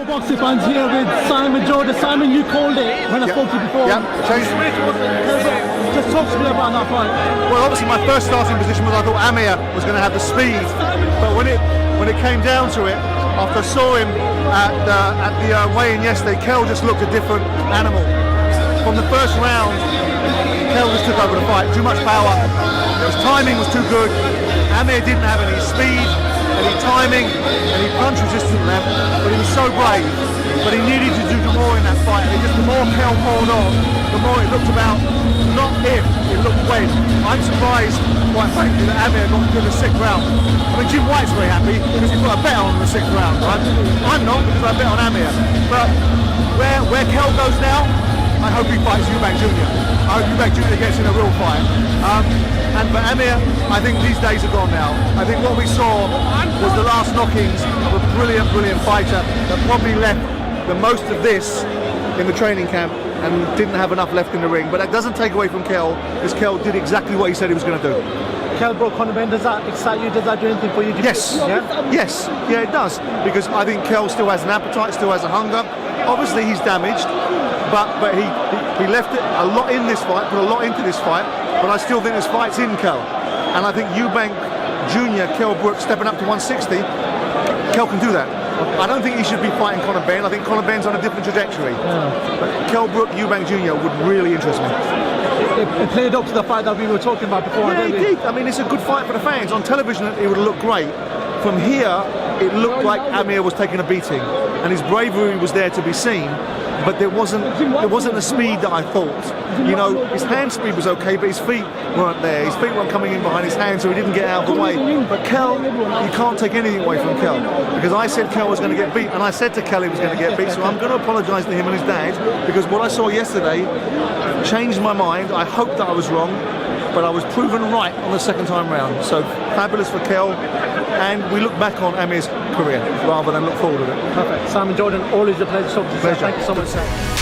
Boxing fans here with Simon Jordan. Simon, you called it when I spoke to you before. Yeah, Just talk to me about that fight. well, obviously my first starting position was I thought Amir was going to have the speed, but when it came down to it, after I saw him at the weigh-in yesterday, Kell just looked a different animal. From the first round, Kell just took over the fight. Too much power. His timing was too good. Amir didn't have any speed, any timing, any punch resistant left, but he was so brave. But he needed to do more in that fight. And just the more Kell poured on, the more it looked about not if, it looked when. I'm surprised, quite frankly, that Amir got to the 6th round. I mean, Jim White's very happy because he put a bet on the 6th round, right? I'm not because I bet on Amir. But where Kell goes now, I hope he fights Eubank Jr. I hope Eubank Jr. gets in a real fight. And for Amir, I think these days are gone now. I think what we saw was the last knockings of a brilliant, brilliant fighter that probably left the most of this in the training camp and didn't have enough left in the ring. But that doesn't take away from Kell, because Kell did exactly what he said he was going to do. Kell Brook, Conor Ben, does that excite you? Does that do anything for you? Yes, yes, yeah, it does. Because I think Kell still has an appetite, still has a hunger. Obviously, he's damaged, but he left it a lot in this fight, put a lot into this fight. But I still think this fight's in Kell, and I think Eubank Jr., Kell Brook stepping up to 160, Kell can do that. I don't think he should be fighting Conor Ben. I think Conor Ben's on a different trajectory. But Kell Brook, Eubank Jr. would really interest me. It played up to the fight that we were talking about before. Yeah, it did. I mean, it's a good fight for the fans. On television, it would look great. From here, it looked like Amir was taking a beating, and his bravery was there to be seen. But there wasn't the speed that I thought. You know, his hand speed was okay, but his feet weren't there. His feet weren't coming in behind his hands, so he didn't get out of the way. But Kell, you can't take anything away from Kell, because I said Kell was going to get beat, and I said to Kell he was going to get beat. So I'm going to apologise to him and his dad, because what I saw yesterday changed my mind. I hope that I was wrong, but I was proven right on the second time round. So fabulous for Kell, and we look back on Amir's career rather than look forward to it. Perfect. Simon Jordan, always a pleasure talking to you. Thank you so much, sir.